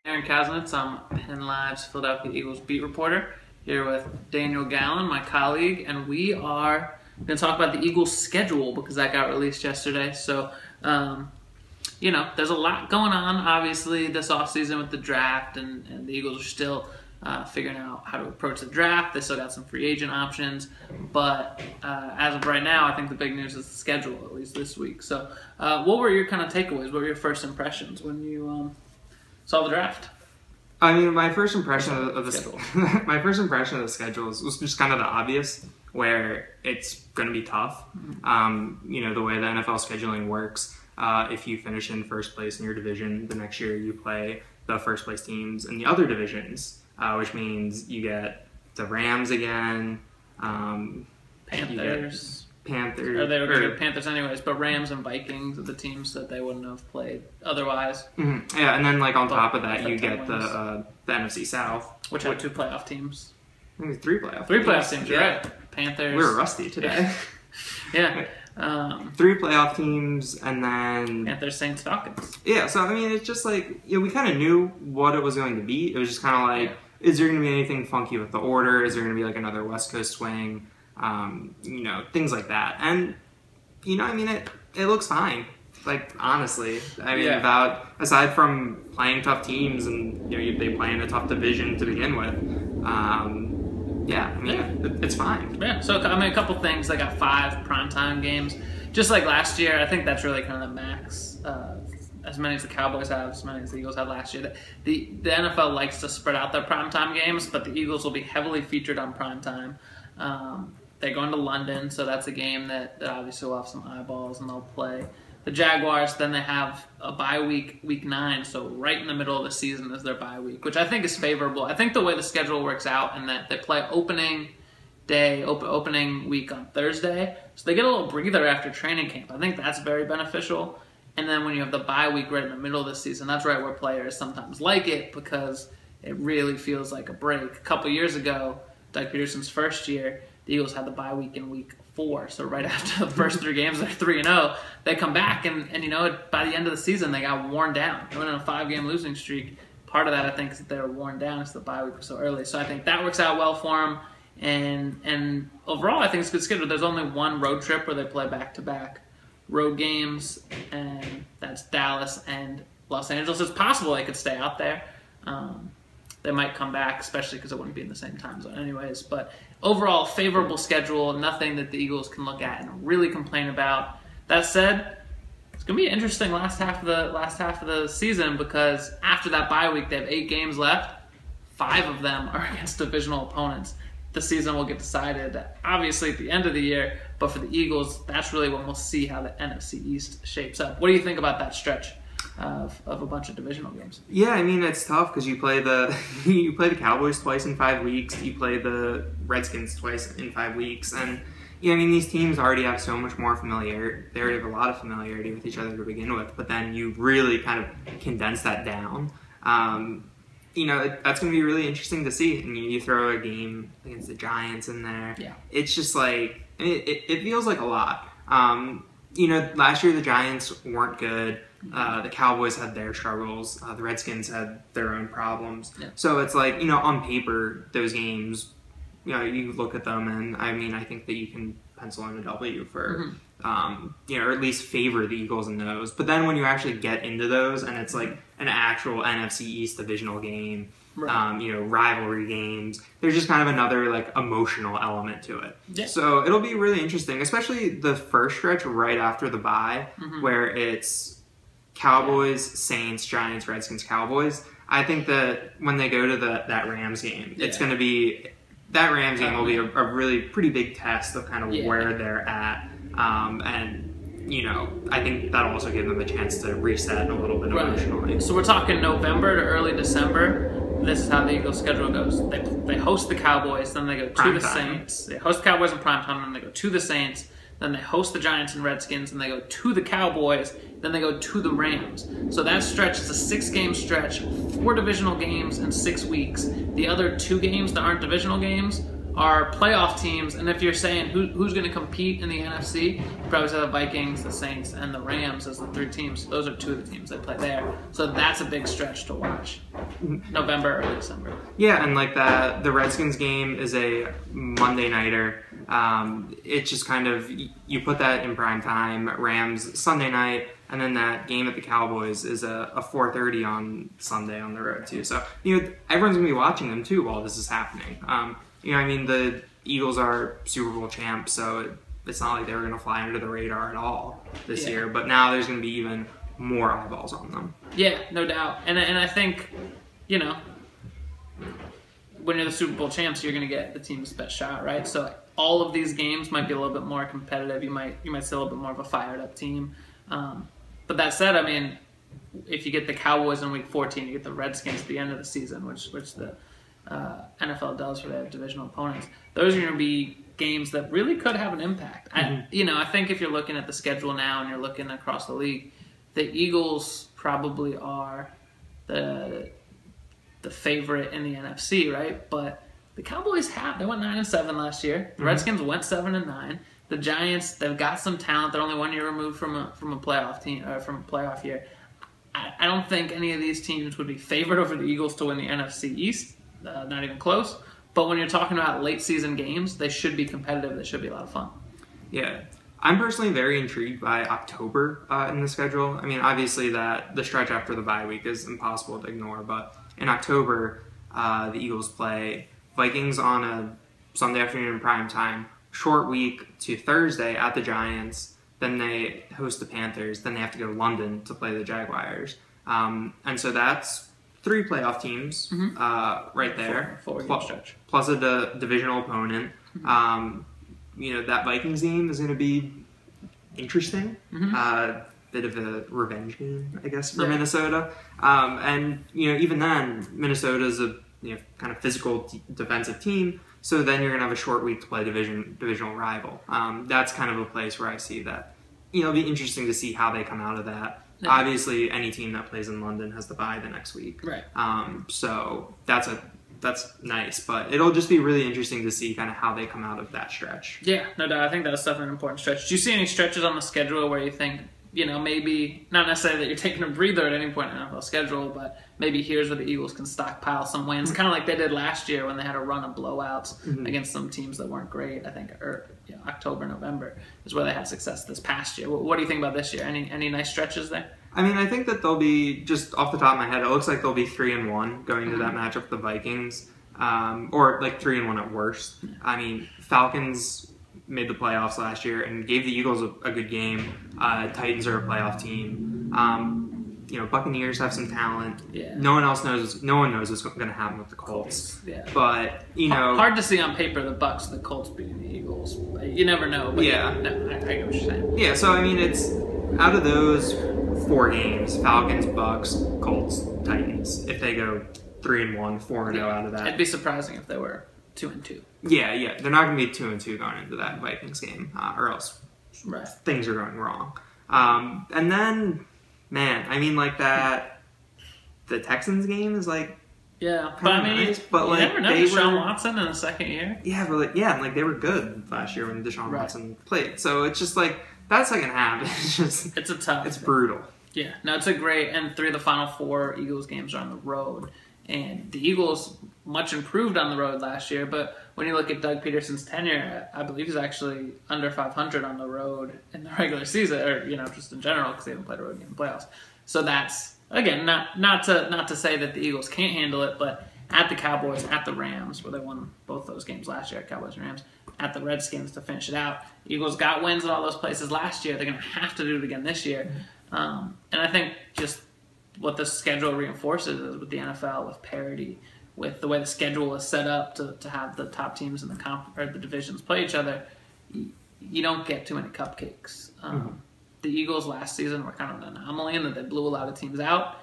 Aaron Kasinitz. I'm PennLive's Philadelphia Eagles beat reporter, here with Daniel Gallen, my colleague, and we are going to talk about the Eagles' schedule because that got released yesterday. So, there's a lot going on, obviously, this offseason with the draft, and the Eagles are still figuring out how to approach the draft. They still got some free agent options, but as of right now, I think the big news is the schedule, at least this week. So what were your kind of takeaways? What were your first impressions when you saw the draft? I mean, my first impression of the schedule was just kind of the obvious, where it's going to be tough. Mm-hmm. The way the NFL scheduling works, if you finish in first place in your division, the next year you play the first place teams in the other divisions, which means you get the Rams again, Panthers. Or they were Panthers anyways, but Rams and Vikings are the teams that they wouldn't have played otherwise. Mm-hmm. Yeah, and then on top of that, you get the NFC South, which had 2 playoff teams. I think 3 playoff. 3 playoff teams. You're right. Panthers. We were rusty today. Yeah. 3 playoff teams, and then Panthers, Saints, Falcons. Yeah. So I mean, it's just we kind of knew what it was going to be. It was just kind of is there going to be anything funky with the order? Is there going to be another West Coast swing? Things like that. And, it looks fine. Honestly. I mean, aside from playing tough teams and, they play in a tough division to begin with, it's fine. Yeah, so, a couple things. They got 5 primetime games. Just like last year, I think that's really kind of the max, as many as the Cowboys have, as many as the Eagles had last year. The NFL likes to spread out their primetime games, but the Eagles will be heavily featured on primetime. They're going to London, so that's a game that obviously will have some eyeballs, and they'll play the Jaguars. Then they have a bye week, week 9, so right in the middle of the season is their bye week, which I think is favorable. I think the way the schedule works out, and that they play opening week on Thursday, so they get a little breather after training camp. I think that's very beneficial. And then when you have the bye week right in the middle of the season, that's right where players sometimes like it because it really feels like a break. A couple years ago, Doug Peterson's first year, the Eagles had the bye week in week 4, so right after the first 3 games, they're 3-0. They come back, and by the end of the season, they got worn down. They went on a 5-game losing streak. Part of that, I think, is that they were worn down because the bye week was so early. So I think that works out well for them. And overall, I think it's a good schedule. There's only 1 road trip where they play back-to-back road games, and that's Dallas and Los Angeles. It's possible they could stay out there. They might come back, especially because it wouldn't be in the same time zone anyways. But overall, favorable schedule, nothing that the Eagles can look at and really complain about. That said, it's going to be an interesting last half of the season because after that bye week, they have 8 games left. 5 of them are against divisional opponents. The season will get decided, obviously, at the end of the year. But for the Eagles, that's really when we'll see how the NFC East shapes up. What do you think about that stretch of a bunch of divisional games? Yeah, I mean, it's tough because you play the Cowboys twice in 5 weeks. You play the Redskins twice in 5 weeks. And, these teams already have so much more familiarity. They already have a lot of familiarity with each other to begin with. But then you really kind of condense that down. That's going to be really interesting to see. And you throw a game against the Giants in there. Yeah. It's just it feels like a lot. Last year the Giants weren't good. The Cowboys had their struggles. The Redskins had their own problems. Yeah. So it's on paper, those games, you look at them and, I think that you can pencil in a W for, or at least favor the Eagles in those. But then when you actually get into those and it's an actual NFC East divisional game, rivalry games, there's just kind of another emotional element to it. Yeah. So it'll be really interesting, especially the first stretch right after the bye, where it's Cowboys, Saints, Giants, Redskins, Cowboys. I think that when they go to that Rams game, it's going to be that Rams game will be a really pretty big test of kind of where they're at, and I think that'll also give them a chance to reset a little bit emotionally. So we're talking November to early December. This is how the Eagles' schedule goes. They host the Cowboys, then they go to the Saints. They host the Cowboys in primetime, then they go to the Saints. Then they host the Giants and Redskins, and they go to the Cowboys. Then they go to the Rams. So that stretch is a 6-game stretch, 4 divisional games in 6 weeks. The other 2 games that aren't divisional games are playoff teams. And if you're saying who's going to compete in the NFC, you probably say the Vikings, the Saints, and the Rams as the 3 teams. Those are 2 of the teams that play there. So that's a big stretch to watch. November, early December. Yeah, and like the Redskins game is a Monday nighter. It's just kind of, you put that in prime time. Rams Sunday night, and then that game at the Cowboys is a 4:30 on Sunday on the road too. So everyone's gonna be watching them too while this is happening. The Eagles are Super Bowl champs, so it's not like they were gonna fly under the radar at all this year. But now there's gonna be even more eyeballs on them. Yeah, no doubt. And I think, when you're the Super Bowl champs, you're going to get the team's best shot, right? So all of these games might be a little bit more competitive. You might see a little bit more of a fired up team. But that said, if you get the Cowboys in Week 14, you get the Redskins at the end of the season, which the NFL does for their divisional opponents. Those are going to be games that really could have an impact. Mm-hmm. I think if you're looking at the schedule now and you're looking across the league, the Eagles probably are the favorite in the NFC, right? But the Cowboys they went 9-7 last year. The Redskins went 7-9. The Giants, they've got some talent. They're only 1 year removed from a playoff team from a playoff year. I don't think any of these teams would be favored over the Eagles to win the NFC East. Not even close. But when you're talking about late season games, they should be competitive. They should be a lot of fun. Yeah. I'm personally very intrigued by October in the schedule. Obviously the stretch after the bye week is impossible to ignore, but in October, the Eagles play Vikings on a Sunday afternoon in prime time, short week to Thursday at the Giants, then they host the Panthers, then they have to go to London to play the Jaguars. And so that's 3 playoff teams right there, four game stretch. Plus a divisional opponent. That Vikings game is going to be interesting. Bit of a revenge game, I guess, for Minnesota. Even then, Minnesota's a kind of physical defensive team. So then you're going to have a short week to play divisional rival. That's kind of a place where I see that. It'll be interesting to see how they come out of that. Yeah. Obviously, any team that plays in London has the bye the next week. Right. So that's nice, but it'll just be really interesting to see kind of how they come out of that stretch. Yeah, no doubt. I think that's definitely an important stretch. Do you see any stretches on the schedule where you think, maybe not necessarily that you're taking a breather at any point in the NFL schedule, but maybe here's where the Eagles can stockpile some wins, kind of like they did last year when they had a run of blowouts against some teams that weren't great. I think October, November is where they had success this past year. What do you think about this year? Any nice stretches there? I think that they'll be, just off the top of my head, it looks like they'll be 3-1 going into that matchup with the Vikings, or like 3-1 at worst. Falcons made the playoffs last year and gave the Eagles a good game. Titans are a playoff team. Buccaneers have some talent. Yeah. No one knows what's going to happen with the Colts. Yeah. But hard to see on paper the Bucks and the Colts beating the Eagles. You never know. But yeah. No, I get what you're saying. Yeah. So it's out of those 4 games: Falcons, Bucks, Colts, Titans. If they go 3-1, 4-0 out of that, it'd be surprising if they were 2-2. Yeah. They're not going to be 2-2 going into that Vikings game, or else things are going wrong. And then, man, that the Texans game is like, yeah, nice, but you never know. Deshaun Watson in the second year. Yeah, but they were good last year when Deshaun Watson played. So it's just like that second half. It's brutal. Yeah, no, it's a great, and 3 of the final 4 Eagles games are on the road. And the Eagles much improved on the road last year, but when you look at Doug Peterson's tenure, I believe he's actually under 500 on the road in the regular season, or just in general, because they haven't played a road game in the playoffs. So that's, again, not to say that the Eagles can't handle it, but at the Cowboys, at the Rams, where they won both those games last year, at Cowboys and Rams, at the Redskins to finish it out. Eagles got wins at all those places last year. They're going to have to do it again this year. And I think just what the schedule reinforces is with the NFL, with parity, with the way the schedule is set up to have the top teams in the divisions play each other, you don't get too many cupcakes. The Eagles last season were kind of an anomaly in that they blew a lot of teams out.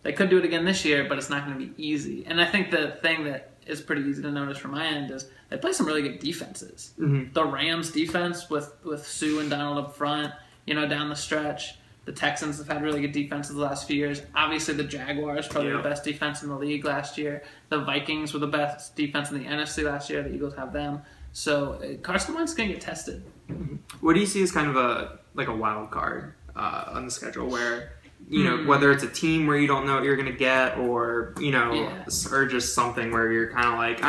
They could do it again this year, but it's not going to be easy. And I think the thing that is pretty easy to notice from my end is they play some really good defenses. The Rams defense with Sue and Donald up front, down the stretch. The Texans have had really good defenses the last few years. Obviously, the Jaguars probably the best defense in the league last year. The Vikings were the best defense in the NFC last year. The Eagles have them. So Carson Wentz is going to get tested. What do you see as kind of a wild card on the schedule where you know, whether it's a team where you don't know what you're going to get, or, you know, or just something where you're kind of like,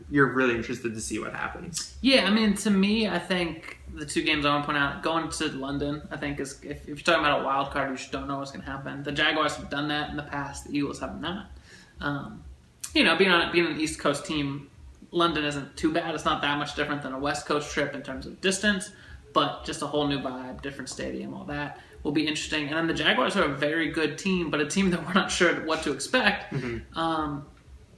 you're really interested to see what happens. Yeah, I mean, to me, I think the two games I want to point out, going to London, I think is, if you're talking about a wild card, you just don't know what's going to happen. The Jaguars have done that in the past. The Eagles have not. You know, being an East Coast team, London isn't too bad. It's not that much different than a West Coast trip in terms of distance, but just a whole new vibe, different stadium, all that will be interesting. And then the Jaguars are a very good team, but a team that we're not sure what to expect.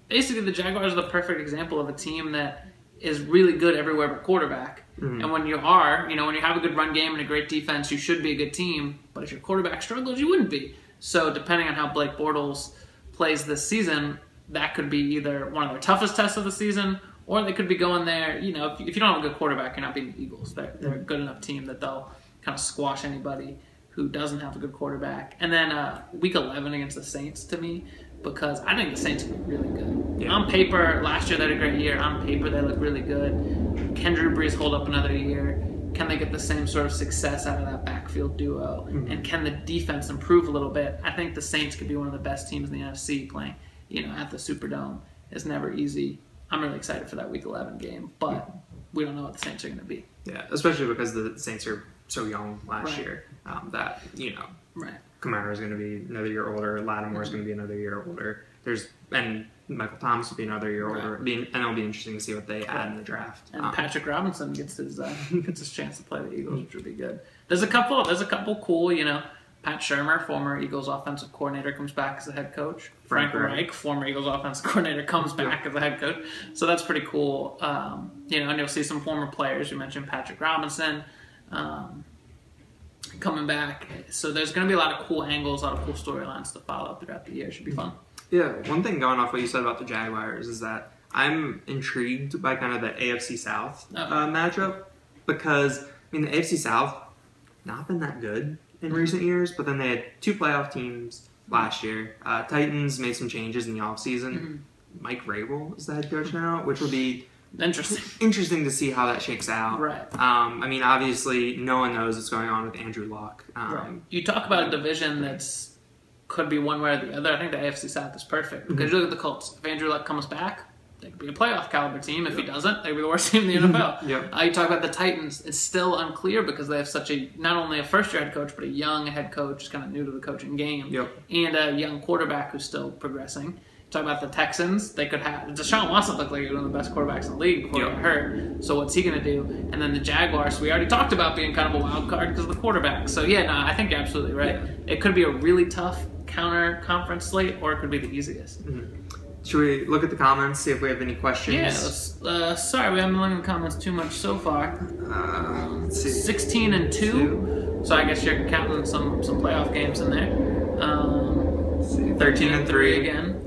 Basically, the Jaguars are the perfect example of a team that is really good everywhere but quarterback. And when you are, you know, when you have a good run game and a great defense, you should be a good team. But if your quarterback struggles, you wouldn't be. So depending on how Blake Bortles plays this season, that could be either one of their toughest tests of the season, or they could be going there. You know, if you don't have a good quarterback, you're not beating the Eagles. They're a good enough team that they'll kind of squash anybody who doesn't have a good quarterback. And then Week 11 against the Saints, to me, because I think the Saints can be really good. Yeah. On paper, last year they had a great year. On paper, they look really good. Can Drew Brees hold up another year? Can they get the same sort of success out of that backfield duo? And can the defense improve a little bit? I think the Saints could be one of the best teams in the NFC playing, you know, at the Superdome. It's never easy. I'm really excited for that Week 11 game, but we don't know what the Saints are going to be. Yeah, especially because the Saints are so young last year that, you know, Kamara is going to be another year older, Lattimore is going to be another year older. And Michael Thomas will be another year older. And it'll be interesting to see what they add in the draft. And Patrick Robinson gets his chance to play the Eagles, which would be good. There's a couple cool, you know. Pat Shurmur, former Eagles offensive coordinator, comes back as a head coach. Frank Reich, former Eagles offensive coordinator, comes back as a head coach. So that's pretty cool. You know, and you'll see some former players. You mentioned Patrick Robinson coming back. So there's going to be a lot of cool angles, a lot of cool storylines to follow throughout the year. It should be fun. Yeah, one thing going off what you said about the Jaguars is that I'm intrigued by kind of the AFC South matchup, because, I mean, the AFC South, not been that good in recent years, but then they had two playoff teams last year. Titans made some changes in the offseason. Mike Vrabel is the head coach now, which will be interesting to see how that shakes out. Right. I mean, obviously, no one knows what's going on with Andrew Luck. You talk about a division that's could be one way or the other. I think the AFC South is perfect because you look at the Colts. If Andrew Luck comes back, they could be a playoff caliber team. If he doesn't, they'd be the worst team in the NFL. You talk about the Titans. It's still unclear because they have such a, not only a first-year head coach, but a young head coach, kind of new to the coaching game, and a young quarterback who's still progressing. Talk about the Texans. They could have Deshaun Watson looked like one of the best quarterbacks in the league before he got hurt. So what's he going to do? And then the Jaguars. We already talked about being kind of a wild card because of the quarterback. So yeah, no, I think you're absolutely right. It could be a really tough counter-conference slate, or it could be the easiest. Should we look at the comments, see if we have any questions? Yeah, sorry, we haven't been looking at the comments too much so far. Let's see. 16-2. So I guess you're counting some playoff games in there. 13-3 again.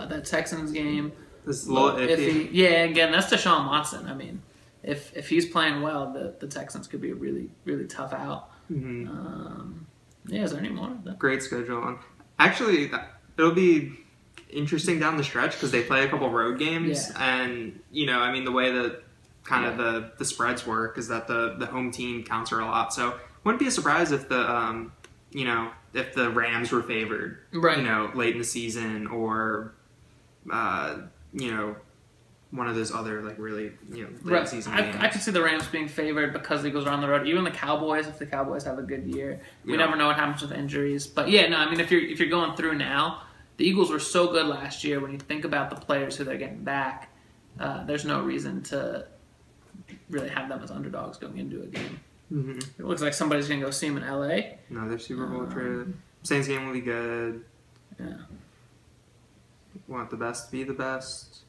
That Texans game. This is a little iffy. Yeah, again, that's Deshaun Watson. I mean, if he's playing well, the Texans could be a really, really tough out. Is there any more? Great schedule. Actually, it'll be interesting down the stretch because they play a couple road games, and you know, I mean, the way that kind of the spreads work is that the home team counts are a lot. So wouldn't be a surprise if the if the Rams were favored, you know, late in the season, or you know, one of those other like really late season games. I could see the Rams being favored because the Eagles are on the road. Even the Cowboys, if the Cowboys have a good year, we never know what happens with injuries. But yeah, no, I mean, if you're going through now. The Eagles were so good last year. When you think about the players who they're getting back, there's no reason to really have them as underdogs going into a game. It looks like somebody's going to go see them in L.A. Another Super Bowl trip. Saints game will be good. Yeah. Want the best to be the best.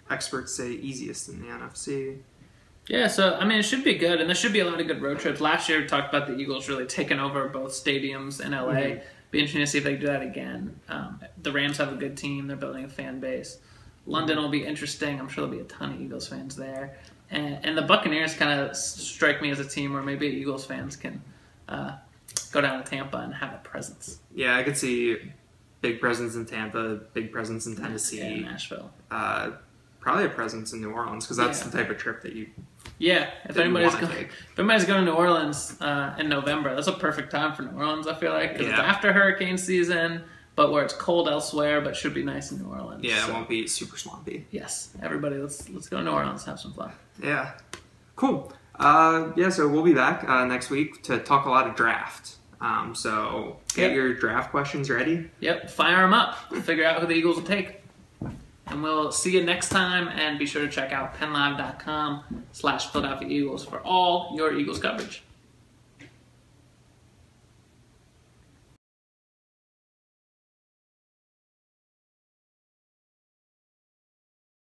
Experts say easiest in the NFC. Yeah, so, I mean, it should be good, and there should be a lot of good road trips. Last year, we talked about the Eagles really taking over both stadiums in L.A., Be interesting to see if they do that again. The Rams have a good team. They're building a fan base. London will be interesting. I'm sure there'll be a ton of Eagles fans there. And the Buccaneers kind of strike me as a team where maybe Eagles fans can go down to Tampa and have a presence. Yeah, I could see big presence in Tampa, big presence in Tennessee. Yeah, Nashville. Probably a presence in New Orleans because that's the type of trip that you Yeah, if anybody's going to New Orleans in November, that's a perfect time for New Orleans, I feel like, because it's after hurricane season, but where it's cold elsewhere, but should be nice in New Orleans. Yeah, it won't be super swampy. Yes, everybody, let's go to New Orleans, have some fun. Yeah, cool. So we'll be back next week to talk a lot of draft. So get your draft questions ready. Yep, fire them up. Figure out who the Eagles will take. And we'll see you next time, and be sure to check out PennLive.com/Philadelphia Eagles for all your Eagles coverage.